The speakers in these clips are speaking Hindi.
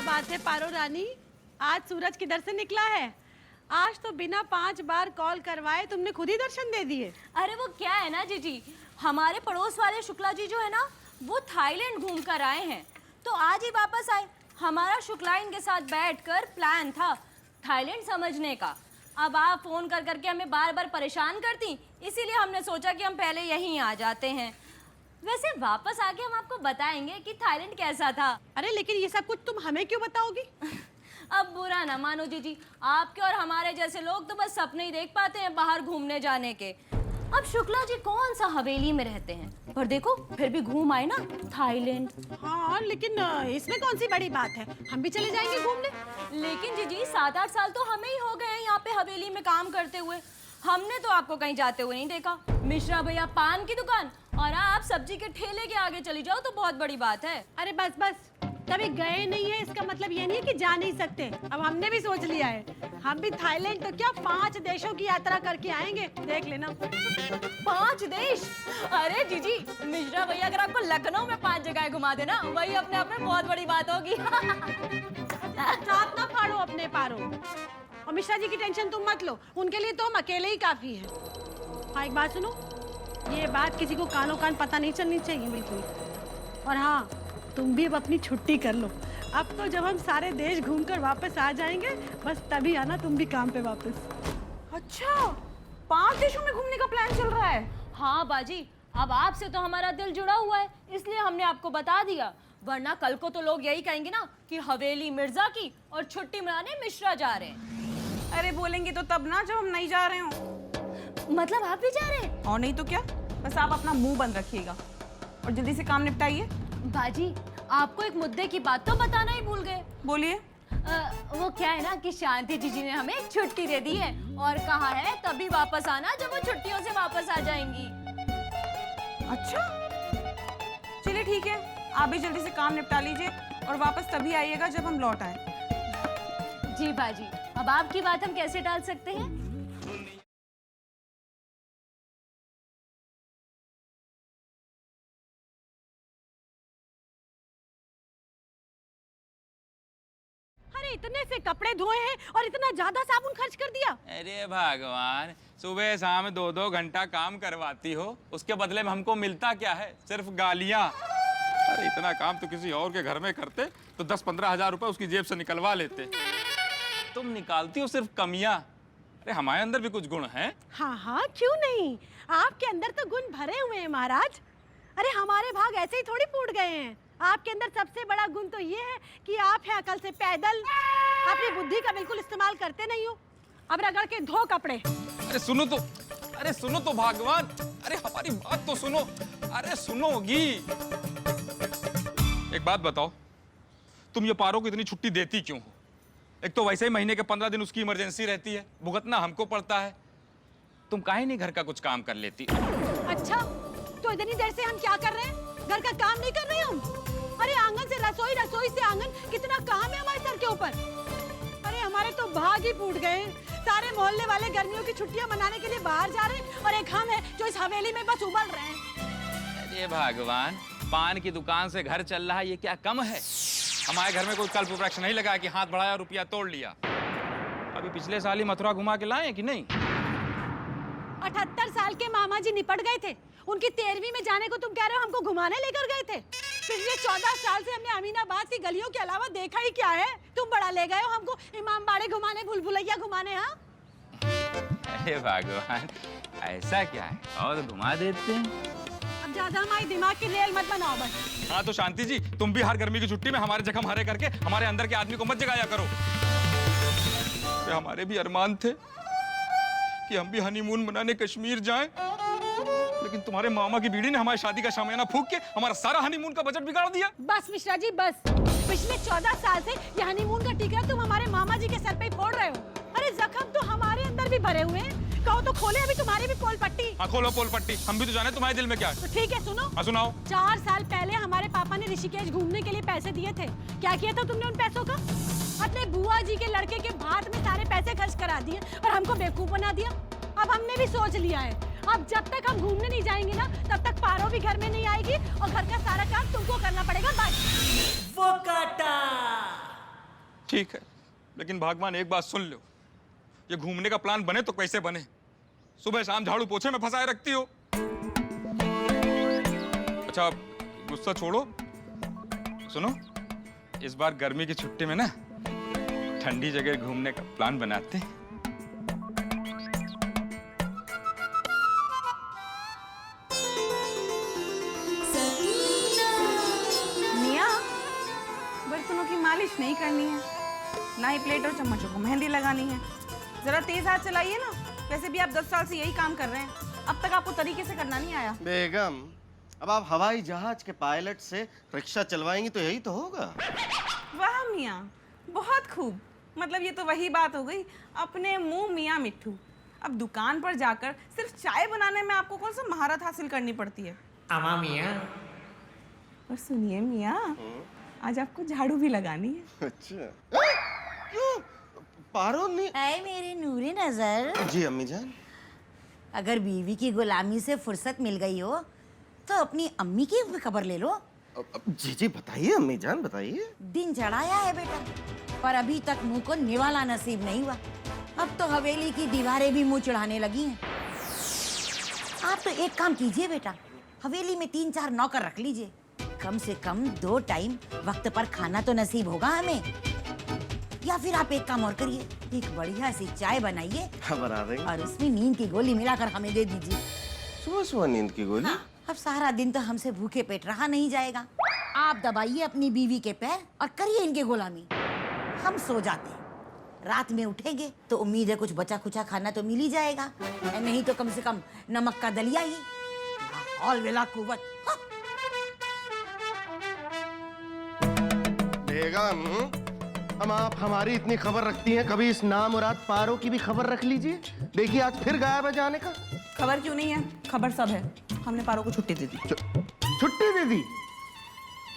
क्या बात है पारो रानी, आज सूरज किधर से निकला है? आज तो बिना 5 बार कॉल करवाए तुमने खुद ही दर्शन दे दिए। अरे वो क्या है ना जीजी, हमारे पड़ोस वाले शुक्ला जी जो है ना, वो थाईलैंड घूम कर आए हैं, तो आज ही वापस आए। हमारा शुक्ला इनके साथ बैठकर प्लान था थाईलैंड समझने का। अब आप फोन कर करके हमें बार बार परेशान करती, इसीलिए हमने सोचा कि हम पहले यहीं आ जाते हैं। वैसे वापस आके हम आपको बताएंगे कि थाईलैंड कैसा था। अरे लेकिन ये सब कुछ तुम हमें क्यों बताओगी? अब बुरा ना मानो जीजी, आपके और हमारे जैसे लोग तो बस सपने ही देख पाते हैं बाहर घूमने जाने के। अब शुक्ला जी कौन सा हवेली में रहते हैं, पर देखो फिर भी घूम आए ना थाईलैंड। हाँ लेकिन इसमें कौन सी बड़ी बात है, हम भी चले जाएंगे घूमने। लेकिन जीजी 7-8 साल तो हमें ही हो गए हैं यहाँ पे हवेली में काम करते हुए, हमने तो आपको कहीं जाते हुए नहीं देखा। मिश्रा भैया पान की दुकान और आप सब्जी के ठेले के आगे चली जाओ तो बहुत बड़ी बात है। अरे बस बस, कभी गए नहीं है इसका मतलब ये नहीं है कि जा नहीं सकते। अब हमने भी सोच लिया है, हम भी थाईलैंड तो क्या 5 देशों की यात्रा करके आएंगे, देख लेना। 5 देश? अरे जीजी, मिश्रा भैया अगर आपको लखनऊ में 5 जगह घुमा देना, वही अपने आप में बहुत बड़ी बात होगी। हाथ ना फाड़ो अपने पारो, और मिश्रा जी की टेंशन तुम मत लो, उनके लिए तो हम अकेले ही काफी हैं। हाँ एक बात सुनो, ये बात किसी को कानों कान पता नहीं चलनी चाहिए बिल्कुल। और हाँ, तुम भी अब अपनी छुट्टी कर लो। अब तो जब हम सारे देश घूमकर वापस आ जाएंगे, बस तभी आना तुम भी काम पे वापस। अच्छा, 5 देशों में घूमने का प्लान चल रहा है? हाँ बाजी, अब आपसे तो हमारा दिल जुड़ा हुआ है, इसलिए हमने आपको बता दिया, वरना कल को तो लोग यही कहेंगे ना कि हवेली मिर्जा की और छुट्टी मनाने मिश्रा जा रहे हैं। अरे बोलेंगे तो तब ना जब हम नहीं जा रहे हो। मतलब आप भी जा रहे हैं? और नहीं तो क्या, बस आप अपना मुंह बंद रखिएगा और जल्दी से काम निपटाइए। बाजी, आपको एक मुद्दे की बात तो बताना ही भूल गए। बोलिए। वो क्या है ना कि शांति जीजी ने हमें छुट्टी दे दी है और कहा है तभी वापस आना जब वो छुट्टियों से वापस आ जाएंगी। अच्छा, चलिए ठीक है, आप भी जल्दी से काम निपटा लीजिए और वापस तभी आइएगा जब हम लौट आए। जी बाजी, अब आपकी बात हम कैसे टाल सकते हैं? अरे इतने से कपड़े धोए हैं और इतना ज्यादा साबुन खर्च कर दिया। अरे भगवान, सुबह शाम 2-2 घंटा काम करवाती हो, उसके बदले में हमको मिलता क्या है? सिर्फ गालियां। अरे इतना काम तो किसी और के घर में करते तो 10-15 हजार रुपए उसकी जेब से निकलवा लेते। तुम निकालती हो सिर्फ कमियां। अरे हमारे अंदर भी कुछ गुण हैं। हाँ हाँ क्यों नहीं, आपके अंदर तो गुण भरे हुए हैं महाराज। अरे हमारे भाग ऐसे ही थोड़ी फूट गए हैं। आपके अंदर सबसे बड़ा गुण तो ये है कि आप हैं अकल से पैदल, अपनी बुद्धि का बिल्कुल इस्तेमाल करते नहीं हो। अब रगड़ के धो कपड़े। अरे सुनो तो भगवान, अरे हमारी बात तो सुनो। अरे सुनोगी? एक बात बताओ, तुम ये पारो को इतनी छुट्टी देती क्यों हो? एक तो वैसे ही महीने के 15 दिन उसकी इमरजेंसी रहती है, भुगतना हमको पड़ता है। तुम काहे नहीं घर का कुछ काम कर लेती? अच्छा, तो इतनी देर से हम क्या कर रहे हैं? घर का काम नहीं कर रहे हम? अरे आंगन से रसोई, रसोई से आंगन, कितना काम है हमारे सर के ऊपर। अरे हमारे तो भाग ही फूट गए। सारे मोहल्ले वाले गर्मियों की छुट्टियां मनाने के लिए बाहर जा रहे हैं और एक हम है जो इस हवेली में बस उबल रहे हैं। अरे भगवान, पान की दुकान से घर चल रहा है, ये क्या कम है? हमारे घर में कोई कल्प वृक्ष नहीं लगा कि हाथ बढ़ाया रुपया तोड़ लिया। अभी पिछले साल ही मथुरा घुमा के लाए कि नहीं? 78 साल के मामा जी निपट गए थे, उनकी 13वीं में जाने को तुम कह रहे हो हमको घुमाने लेकर गए थे? पिछले 14 साल से हमने अमीनाबाद की गलियों के अलावा देखा ही क्या है? तुम बड़ा ले गए हो हमको इमामबाड़े घुमाने, भूल भुलैया घुमाने। हाँ अरे भगवान, ऐसा क्या है, और घुमा देते हैं। अब ज्यादा हमारे दिमाग की रेल मत बनाओ बस। हाँ तो शांति जी, तुम भी हर गर्मी की छुट्टी में हमारे जख्म हरे करके हमारे अंदर के आदमी को मत जगाया करो। तो हमारे भी अरमान थे कि हम भी हनीमून मनाने कश्मीर जाएं, लेकिन तुम्हारे मामा की बीड़ी ने हमारी शादी का शामियाना फूंक के हमारा सारा हनीमून का बजट बिगाड़ दिया। बस मिश्रा जी बस, पिछले 14 साल से ये हनीमून का टीका तुम हमारे मामा जी के सर पे फोड़ रहे हो। अरे जख्म तो हमारे अंदर भी भरे हुए हैं, कहो तो खोले अभी तुम्हारी भी पोल पट्टी। हाँ खोलो पोल पट्टी, हम भी तो जाने तुम्हारे दिल में क्या है। तो ठीक है सुनो। हाँ सुनाओ। 4 साल पहले हमारे पापा ने ऋषिकेश घूमने के लिए पैसे दिए थे, क्या किया था तुमने उन पैसों का? अपने बुआ जी के लड़के के भात में सारे पैसे खर्च करा दिए और हमको बेवकूफ बना दिया। अब हमने भी सोच लिया है, अब जब तक हम घूमने नहीं जाएंगे ना, तब तक पारो भी घर में नहीं आएगी और घर का सारा काम तुमको करना पड़ेगा। बस वो काटा ठीक है, लेकिन भगवान एक बात सुन लो, ये घूमने का प्लान बने तो कैसे बने? सुबह शाम झाड़ू पोछे में फंसाए रखती हो। अच्छा गुस्सा छोड़ो, सुनो, इस बार गर्मी की छुट्टी में ना ठंडी जगह घूमने का प्लान बनाते हैं। मियाँ, बर्तनों की मालिश नहीं करनी है, ना ही प्लेट और चम्मचों को मेहंदी लगानी है। जरा तेज हाथ चलाइए ना, वैसे भी आप 10 साल से यही काम कर रहे हैं, अब तक आपको तरीके से करना नहीं आया। बेगम, अब आप हवाई जहाज के पायलट से रिक्शा चलवाएंगी तो यही तो होगा। वाह मियाँ, बहुत खूब। मतलब ये तो वही बात हो गई, अपने मुंह मियाँ मिट्ठू। अब दुकान पर जाकर सिर्फ चाय बनाने में आपको कौन सा महारत हासिल करनी पड़ती है। अमा मियाँ। और सुनिए मियाँ, आज आपको झाड़ू भी लगानी है। अच्छा, क्यों? पारो नहीं। आए मेरे नूरे नजर, जी अम्मी जान। अगर बीवी की गुलामी से फुर्सत मिल गई हो तो अपनी अम्मी की भी खबर ले लो। जी जी बताइए अम्मी जान, बताइए। दिन चढ़ाया है बेटा, पर अभी तक मुंह को निवाला नसीब नहीं हुआ। अब तो हवेली की दीवारें भी मुंह चढ़ाने लगी हैं। आप तो एक काम कीजिए बेटा, हवेली में 3-4 नौकर रख लीजिए, कम से कम 2 टाइम वक्त पर खाना तो नसीब होगा हमें। या फिर आप एक काम और करिए, एक बढ़िया सी चाय बनाइए बना देंगे। और उसमें नींद की गोली मिलाकर हमें दे दीजिए। सुबह सुबह नींद की गोली? हाँ, अब सारा दिन तो हमसे भूखे पेट रहा नहीं जाएगा। आप दबाइए अपनी बीवी के पैर और करिए इनके गुलामी। हम सो जाते हैं, रात में उठेंगे तो उम्मीद है कुछ बचा खुचा खाना तो मिल ही जाएगा, नहीं तो कम से कम नमक का दलिया ही। ऑल वेला कुवत। हाँ। बेगम, हम आप हमारी इतनी खबर रखती हैं, कभी इस नामुराद पारो की भी खबर रख लीजिए। देखिए आज फिर गायब है जाने का। खबर क्यों नहीं है, खबर सब है। हमने पारो को छुट्टी दे दी। छुट्टी दे दी?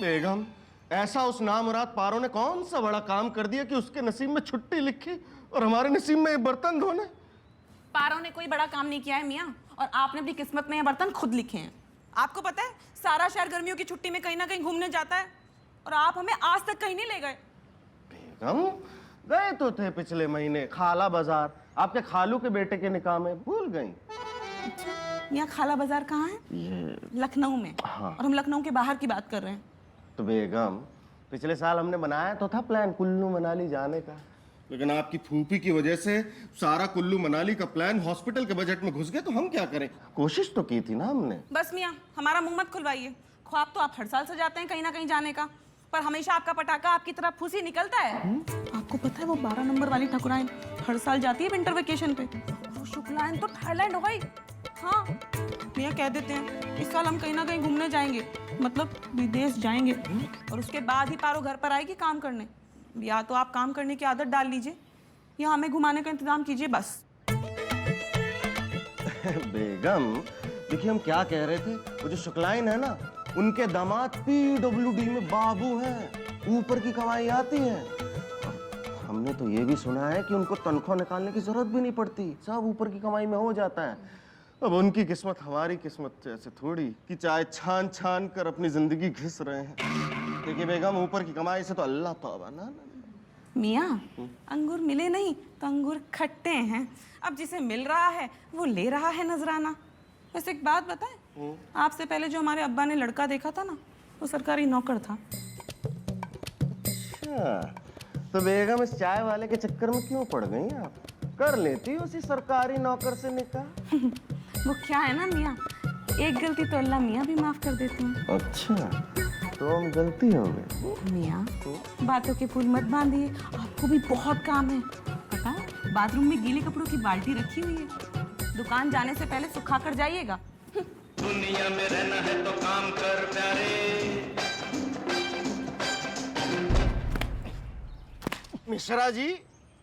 बेगम, ऐसा उस नामुराद पारो ने कौन सा बड़ा काम कर दिया कि उसके नसीब में छुट्टी लिखी और हमारे नसीब में बर्तन धोने? पारो ने कोई बड़ा काम नहीं किया है मियाँ, और आपने अपनी किस्मत में ये बर्तन खुद लिखे हैं। आपको पता है, सारा शहर गर्मियों की छुट्टी में कहीं ना कहीं घूमने जाता है, और आप हमें आज तक कहीं नहीं ले गए। बेगम, गए तो थे पिछले महीने खाला बाजार, आपके खालू के बेटे के निकाह में, भूल गई? यहाँ खाला बाजार कहाँ है? ये लखनऊ में। हाँ। और हम लखनऊ के बाहर की बात कर रहे हैं। तो बेगम, पिछले साल हमने बनाया तो था प्लान कुल्लू मनाली जाने का, लेकिन आपकी फूफी की वजह से सारा कुल्लू मनाली का प्लान हॉस्पिटल के बजट में घुस गया, तो हम क्या करें? कोशिश तो की थी ना हमने। बस मियाँ, हमारा मुंह मत खुलवाइए। ख्वाब तो आप हर साल सजाते हैं कहीं ना कहीं जाने का, पर हमेशा आपका पटाखा आपकी तरफ फूसी निकलता है। आपको पता है वो 12 नंबर वाली ठकुराइन हर साल जाती है विंटर वेकेशन पे, वो शुक्लाइन तो थाईलैंड हो गई। हाँ मियाँ, कह देते हैं इस साल हम कहीं ना कहीं घूमने जाएंगे, मतलब विदेश जाएंगे, और उसके बाद ही पारो घर पर आएगी काम करने। या तो आप काम करने की आदत डाल लीजिए, या हमें घुमाने का इंतजाम कीजिए बस। बेगम देखिए, हम क्या कह रहे थे, वो जो शुक्लाइन है ना, उनके दामाद PWD में बाबू हैं, ऊपर की कमाई आती है। और हमने तो ये भी सुना है कि उनको तनख्वाह निकालने की जरूरत भी नहीं पड़ती, सब ऊपर की कमाई में हो जाता है। अब उनकी किस्मत हमारी किस्मत जैसे थोड़ी कि चाहे छान छान कर अपनी जिंदगी घिस रहे हैं। देखिए बेगम, ऊपर की कमाई से तो अल्लाह तौबा ना। मियाँ, अंगूर मिले नहीं तो अंगूर खट्टे हैं। अब जिसे मिल रहा है वो ले रहा है नजराना। वैसे एक बात बताएं, आपसे पहले जो हमारे अब्बा ने लड़का देखा था ना, वो सरकारी नौकर था। अच्छा, तो बेगम इस चाय वाले के चक्कर में क्यों पड़ गई आप? कर लेती उसी सरकारी नौकर से निकाह। वो क्या है ना मियाँ, एक गलती तो अल्लाह मियाँ भी माफ कर देते हैं। अच्छा, तो हम गलती हो गई। मियाँ, बातों के फूल मत बांधिए, आपको भी बहुत काम है। पता है, बाथरूम में गीले कपड़ों की बाल्टी रखी हुई है, दुकान जाने से पहले सुखा कर जाइएगा। दुनिया में रहना है तो काम कर प्यारे। मिश्रा जी,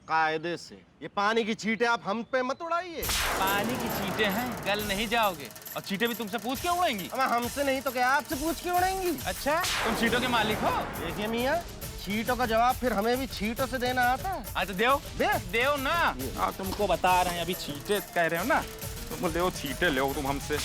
कायदे से ये पानी की छींटे आप हम पे मत उड़ाइए। पानी की चींटे हैं, गल नहीं जाओगे, और चींटे भी तुमसे पूछ के उड़ेंगी? अब हमसे नहीं तो क्या आपसे पूछ के उड़ेंगी? अच्छा, तुम चींटों के मालिक हो? देखिए मियाँ, छींटों का जवाब फिर हमें भी छींटों से देना आता है। हाँ तो देओ दे। देओ ना। हाँ, तुमको बता रहे हैं, अभी चींटे कह रहे हो ना, तुम बोल देओ चींटे ले तुम हमसे।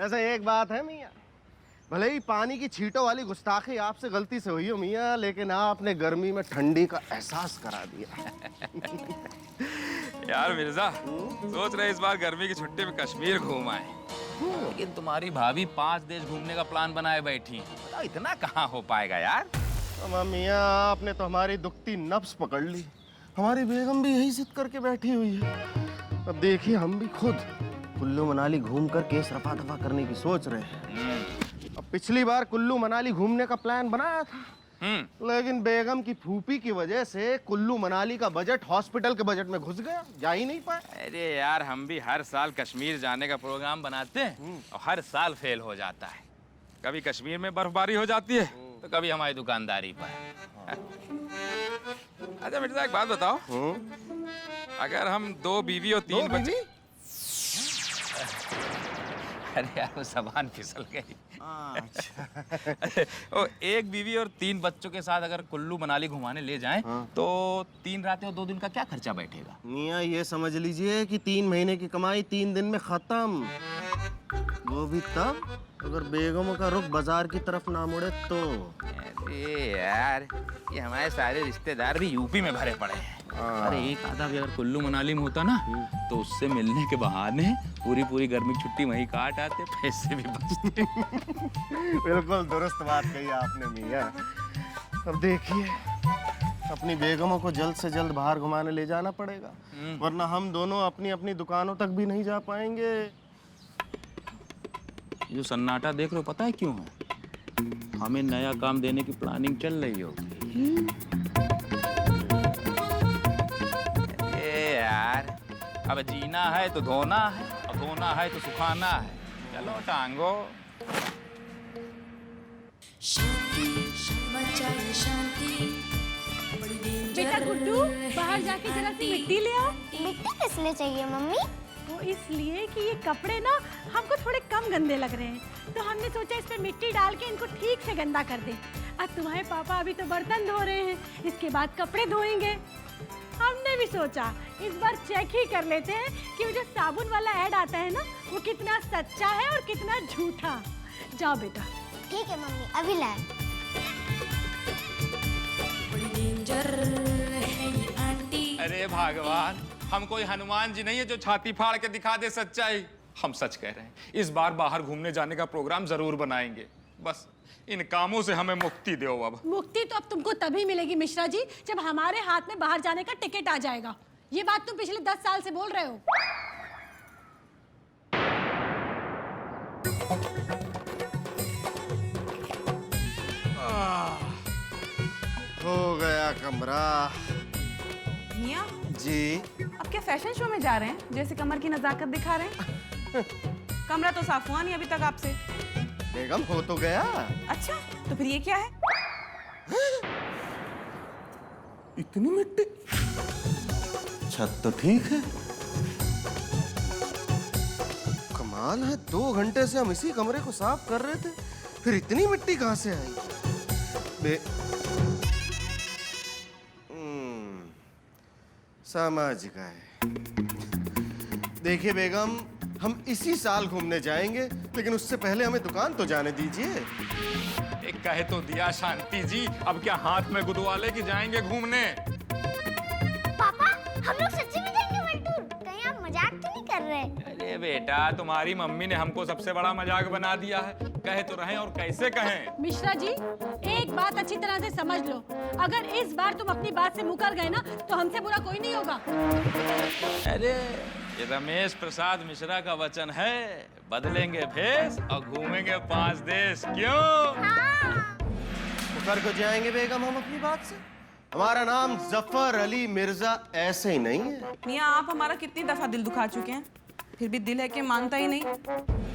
ऐसा एक बात है मियाँ, भले ही पानी की छींटों वाली गुस्ताखी आपसे गलती से हुई हो मियाँ, लेकिन आपने गर्मी में ठंडी का एहसास करा दिया। यार मिर्जा, सोच रहे इस बार गर्मी की छुट्टी में कश्मीर घूम आए, लेकिन तुम्हारी भाभी 5 देश घूमने का प्लान बनाए बैठी हैं। बताओ इतना कहाँ हो पाएगा यार। अम्मा मियाँ, आपने तो हमारी दुखती नब्ज पकड़ ली। हमारी बेगम भी यही जिद करके बैठी हुई है। अब देखिए, हम भी खुद कुल्लू मनाली घूम कर केस रफा दफा करने की सोच रहे हैं। अब पिछली बार कुल्लू मनाली घूमने का प्लान बनाया था, लेकिन बेगम की फूफी की वजह से कुल्लू मनाली का बजट हॉस्पिटल के बजट में घुस गया, जा ही नहीं पाए। अरे यार, हम भी हर साल कश्मीर जाने का प्रोग्राम बनाते हैं और हर साल फेल हो जाता है। कभी कश्मीर में बर्फबारी हो जाती है तो कभी हमारी दुकानदारी पर। अच्छा मिर्जा, एक बात बताओ, अगर हम 2 बीवी और 3 बच्चे। अरे यार, वो ज़बान फिसल गई। ओ, 1 बीवी और 3 बच्चों के साथ अगर कुल्लू मनाली घुमाने ले जाएं, तो 3 रातें और 2 दिन का क्या खर्चा बैठेगा? मियाँ, ये समझ लीजिए कि 3 महीने की कमाई 3 दिन में खत्म। वो भी तब अगर बेगम का रुख बाजार की तरफ ना मुड़े तो। अरे यार, ये हमारे सारे रिश्तेदार भी यूपी में भरे पड़े हैं। अरे एक आधा भी अगर कुल्लू मनाली में होता ना, तो उससे मिलने के बहाने पूरी गर्मी की छुट्टी वहीं काट आते, पैसे भी बचते। बिल्कुल दुरुस्त बात कही आपने मियाँ। अब देखिए, अपनी बेगमों को जल्द से जल्द बाहर घुमाने ले जाना पड़ेगा, वरना हम दोनों अपनी अपनी दुकानों तक भी नहीं जा पाएंगे। ये जो सन्नाटा देख रहे हो, पता है क्यों है? हमें नया काम देने की प्लानिंग चल रही होगी। अरे यार, अब जीना है तो धोना है, और धोना है तो सुखाना है। चलो टांगो। बेटा गुड्डू, बाहर जाके जरा सी मिट्टी ले आओ। मिट्टी किस लिए चाहिए मम्मी? वो इसलिए कि ये कपड़े ना हमको थोड़े कम गंदे लग रहे हैं, तो हमने सोचा इस पे मिट्टी डाल के इनको ठीक से गंदा कर दें। अब तुम्हारे पापा अभी तो बर्तन धो रहे हैं, इसके बाद कपड़े धोएंगे। हमने भी सोचा इस बार चेक ही कर लेते हैं कि वो जो साबुन वाला ऐड आता है ना, वो कितना सच्चा है और कितना झूठा। जाओ बेटा। ठीक है मम्मी, अभी लाए। अरे भगवान, हम कोई हनुमान जी नहीं है जो छाती फाड़ के दिखा दे सच्चाई। हम सच कह रहे हैं, इस बार बाहर घूमने जाने का प्रोग्राम जरूर बनाएंगे। बस इन कामों से हमें मुक्ति दो। अब मुक्ति तो अब तुमको तभी मिलेगी मिश्रा जी, जब हमारे हाथ में बाहर जाने का टिकट आ जाएगा। ये बात तुम पिछले 10 साल से बोल रहे हो। हो गया कमरा। मियाँ जी, अब क्या फैशन शो में जा रहे हैं, जैसे कमर की नजाकत दिखा रहे हैं? कमरा तो साफ हुआ नहीं अभी तक आपसे। बेगम हो तो गया। अच्छा, तो फिर ये क्या है? इतनी मिट्टी। छत तो ठीक है। कमाल है, 2 घंटे से हम इसी कमरे को साफ कर रहे थे, फिर इतनी मिट्टी कहाँ से आई? समझ गए। देखिए बेगम, हम इसी साल घूमने जाएंगे, लेकिन उससे पहले हमें दुकान तो जाने दीजिए। एक कहे तो दिया शांति जी, अब क्या हाथ में गुदवाले की जाएंगे घूमने? पापा, हम लोग सच्ची में जाएंगे वर्ल्ड टूर। कहीं आप मजाक तो नहीं कर रहे? अरे बेटा, तुम्हारी मम्मी ने हमको सबसे बड़ा मजाक बना दिया है। कहे तो रहें और कैसे कहें। मिश्रा जी, एक बात अच्छी तरह से समझ लो, अगर इस बार तुम अपनी बात से मुकर गए ना, तो हमसे बुरा कोई नहीं होगा। अरे ये रमेश प्रसाद मिश्रा का वचन है, बदलेंगे भेष और घूमेंगे 5 देश। क्यों? मुकर को जाएंगे बेगम हम अपनी बात से। हमारा नाम जफर अली मिर्जा ऐसे ही नहीं है। मियाँ, आप हमारा कितनी दफा दिल दुखा चुके हैं, फिर भी दिल है कि मानता ही नहीं।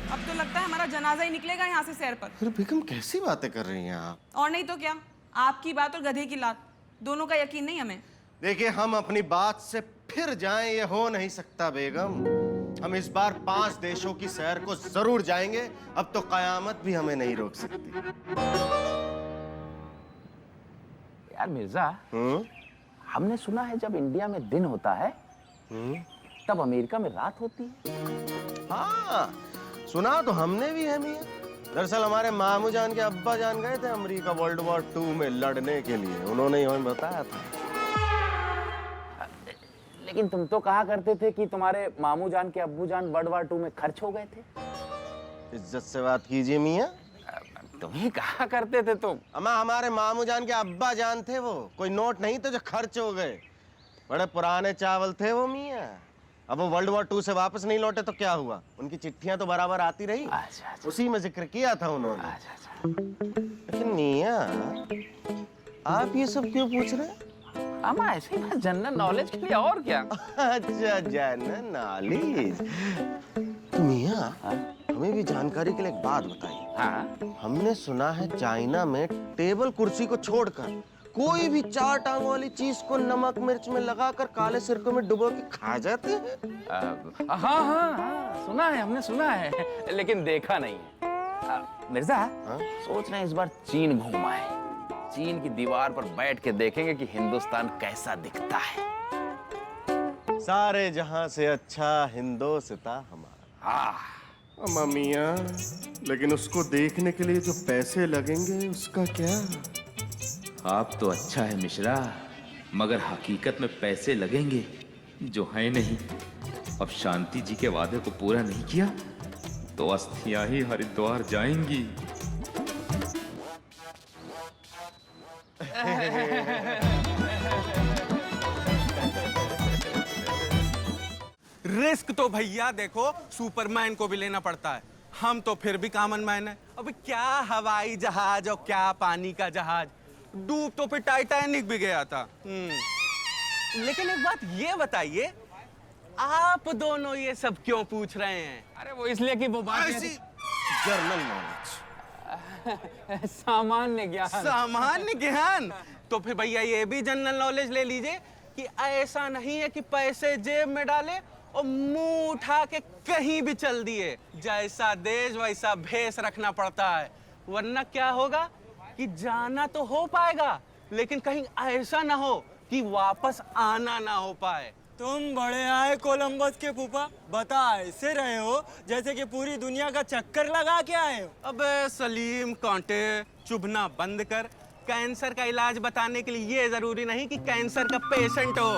अब तो लगता है हमारा जनाजा ही निकलेगा यहाँ से सैर पर। अरे बेगम, कैसी बातें कर रही हैं आप? और नहीं तो क्या, आपकी बात और गधे की लात, दोनों का यकीन नहीं हमें। देखिए, हम अपनी बात से फिर जाएं ये हो नहीं सकता बेगम। हम इस बार 5 देशों की सैर को जरूर जाएंगे। अब तो कयामत भी हमें नहीं रोक सकती। यार मिर्जा, हमने सुना है जब इंडिया में दिन होता है तब अमेरिका में रात होती है। हाँ, सुना तो हमने भी है मियाँ। दरअसल हमारे मामू जान के अब्बा जान गए थे अमेरिका World War II में लड़ने के लिए, उन्होंने ही हमें बताया था। लेकिन तुम तो कहा करते थे कि तुम्हारे मामू जान के अब्बू जान वर्ल्ड वार 2 में खर्च हो गए थे। इज्जत से बात कीजिए मियाँ। तुम ही कहा करते थे तो। अम्मा हमारे मामू जान के अब्बा जान थे वो, कोई नोट नहीं थे जो खर्च हो गए। बड़े पुराने चावल थे वो मियाँ। अब वो World War II से वापस नहीं लौटे तो क्या हुआ, उनकी चिट्ठियां तो बराबर आती रही। अच्छा। उसी में जिक्र किया था उन्होंने। अच्छा। लेकिन मियाँ आप ये सब क्यों पूछ रहे हैं? अम्मा ऐसे ही बस जनरल नॉलेज के लिए, और क्या। अच्छा जनरल नॉलेज। तो मियाँ हमें भी जानकारी के लिए एक बात बताइए। हाँ। हमने सुना है चाइना में टेबल कुर्सी को छोड़कर कोई भी 4 टांगों वाली चीज को नमक मिर्च में लगाकर काले सिरकों में डुबो के खा जाते हैं। हाँ, सुना है, हमने सुना है, लेकिन देखा नहीं है। मिर्जा, सोच रहे हैं इस बार चीन घूम आए। चीन की दीवार पर बैठ के देखेंगे कि हिंदुस्तान कैसा दिखता है। सारे जहां से अच्छा हिंदुस्तान हमारा। हाँ। मियाँ लेकिन उसको देखने के लिए जो पैसे लगेंगे उसका क्या? आप तो अच्छा है मिश्रा, मगर हकीकत में पैसे लगेंगे जो है नहीं। अब शांति जी के वादे को पूरा नहीं किया तो अस्थियां ही हरिद्वार जाएंगी। रिस्क तो भैया देखो सुपरमैन को भी लेना पड़ता है, हम तो फिर भी कॉमन मैन है। अब क्या हवाई जहाज और क्या पानी का जहाज, डूब तो फिर टाइटैनिक भी गया था। लेकिन एक बात ये बताइए, आप दोनों ये सब क्यों पूछ रहे हैं? अरे वो इसलिए कि वो बात जनरल नॉलेज। सामान्य ज्ञान। सामान्य ज्ञान तो फिर भैया ये भी जनरल नॉलेज ले लीजिए कि ऐसा नहीं है कि पैसे जेब में डाले और मुंह उठा के कहीं भी चल दिए। जैसा देश वैसा भेष रखना पड़ता है, वरना क्या होगा कि जाना तो हो पाएगा लेकिन कहीं ऐसा ना हो कि वापस आना ना हो पाए। तुम बड़े आए कोलंबस के फूफा, बता ऐसे रहे हो जैसे कि पूरी दुनिया का चक्कर लगा के आए हो। अबे सलीम, कांटे चुभना बंद कर। कैंसर का इलाज बताने के लिए ये जरूरी नहीं कि कैंसर का पेशेंट हो।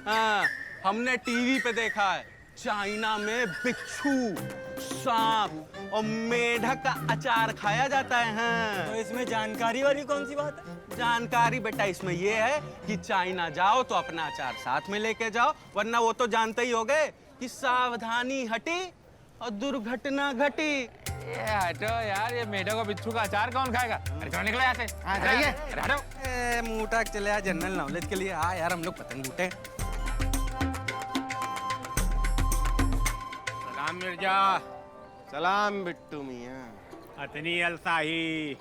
हाँ, हमने टीवी पे देखा है चाइना में बिच्छू, सांप और मेढक का अचार खाया जाता है। हाँ। तो इसमें जानकारी वाली कौन सी बात है? जानकारी बेटा इसमें ये है कि चाइना जाओ तो अपना अचार साथ में लेके जाओ, वरना वो तो जानते ही होगे कि सावधानी हटी और दुर्घटना घटी। ये हटो यार, ये मेढक और बिच्छू का अचार कौन खाएगा? अरे चलो निकलो यहाँ से। हाँ जाइए। हटो। मुंह उठा के चले आ जनरल नॉलेज के लिए। आ यार हम लोग पतंग लूटे। सलाम मिर्जा। सलाम बिट्टू मियाँ। अतनी अलसाही।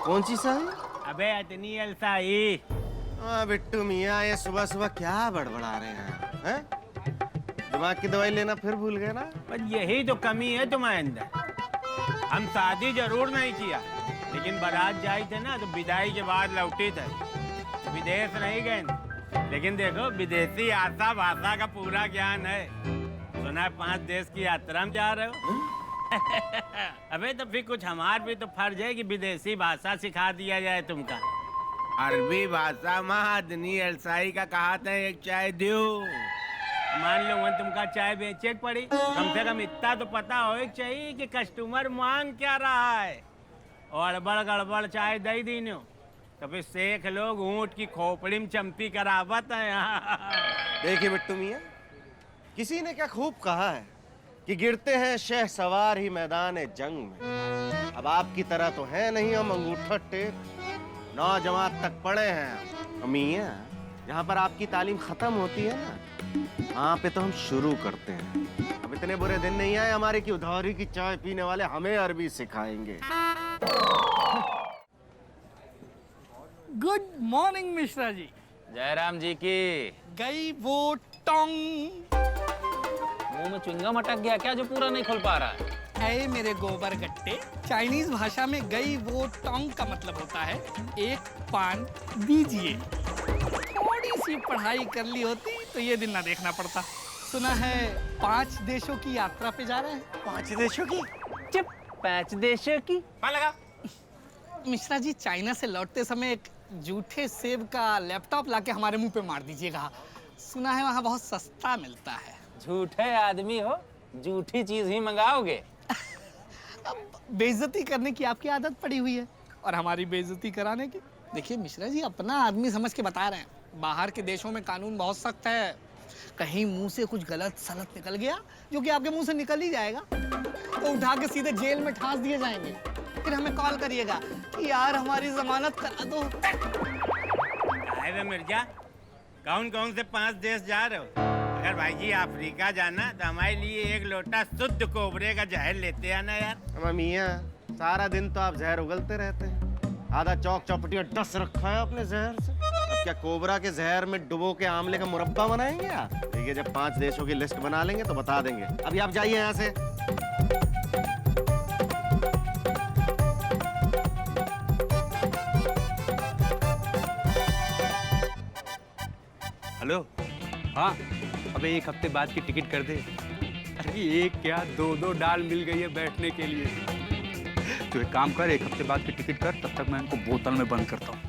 कौन सी शाही? अबे अतनी अलसाही। हाँ बिट्टू मियाँ, ये सुबह सुबह क्या बड़बड़ा रहे हैं? दिमाग की दवाई लेना फिर भूल गए ना? बस यही तो कमी है तुम्हारे अंदर। हम शादी जरूर नहीं किया, लेकिन बारात जाए थे ना तो विदाई के बाद लौटे थे। विदेश नहीं गए, लेकिन देखो विदेशी आशा भाषा का पूरा ज्ञान है। सुना है 5 देश की यात्रा में जा रहे हो। अबे तो फिर कुछ हमार भी तो फर्ज है कि विदेशी भाषा सिखा दिया जाए तुमका। अरबी भाषा महादनी अलसाई का कहा था, एक चाय दो। मान लो वहाँ तुमका चाय बेचे पड़ी, कम से कम इतना तो पता हो चाहिए कि कस्टमर मांग क्या रहा है। और अड़बड़ गड़बड़ चाय दे दीनो तो फिर शेख लोग ऊँट की खोपड़ी में चंपी करावत है। देखिए बिट्टू मियाँ, किसी ने क्या खूब कहा है कि गिरते हैं शह सवार ही मैदान जंग में। अब आपकी तरह तो है नहीं हम अंगूठा टेक, 9 जमात तक पढ़े हैं। मियाँ, जहाँ पर आपकी तालीम खत्म होती है ना, वहाँ पे तो हम शुरू करते हैं। अब इतने बुरे दिन नहीं आए हमारे कि उधारी की चाय पीने वाले हमें अरबी सिखाएंगे। Good morning Mishra ji. जयराम जी की। गई वो टोंग। मुंह में च्युइंगम अटक गया क्या जो पूरा नहीं खुल पा रहा है? ऐ मेरे गोबर गट्टे, चाइनीज भाषा में गई वो टोंग का मतलब होता है एक पान दीजिए। थोड़ी सी पढ़ाई कर ली होती तो ये दिन ना देखना पड़ता। सुना है 5 देशों की यात्रा पे जा रहे हैं। 5 देशों की? चुप, 5 देशों की लगा। मिश्रा जी, चाइना से लौटते समय एक जूठे सेब का लैपटॉप लाके हमारे मुंह पे मार दीजिएगा। सुना है वहाँ बहुत सस्ता मिलता है। झूठे आदमी हो, झूठी चीज ही मंगाओगे। बेइज्जती करने की आपकी आदत पड़ी हुई है और हमारी बेइज्जती कराने की। देखिए मिश्रा जी, अपना आदमी समझ के बता रहे हैं। बाहर के देशों में कानून बहुत सख्त है। कहीं मुंह से कुछ गलत सलत निकल गया, जो कि आपके मुंह से निकल ही जाएगा, तो उठा के सीधे जेल में ठास दिए जाएंगे। फिर हमें कॉल करिएगा कि यार हमारी जमानत करा दो। अरे मिर्जा, कौन कौन से 5 देश जा रहे हो? अगर भाई जी अफ्रीका जाना तो हमारे लिए एक लोटा शुद्ध कोबरे का जहर लेते आना यार। मियाँ, सारा दिन तो आप जहर उगलते रहते हैं। आधा चौक चौपटी और डस रखा है आपने जहर से। अब क्या कोबरा के जहर में डुबो के आमले का मुरब्बा बनाएंगे आप? ठीक है, जब 5 देशों की लिस्ट बना लेंगे तो बता देंगे। अभी आप जाइए यहाँ से। हेलो, हाँ, अबे 1 हफ्ते बाद की टिकट कर दे। अरे एक क्या 2-2 डाल मिल गई है बैठने के लिए। तो एक काम कर, 1 हफ्ते बाद की टिकट कर, तब तक मैं इनको बोतल में बंद करता हूँ।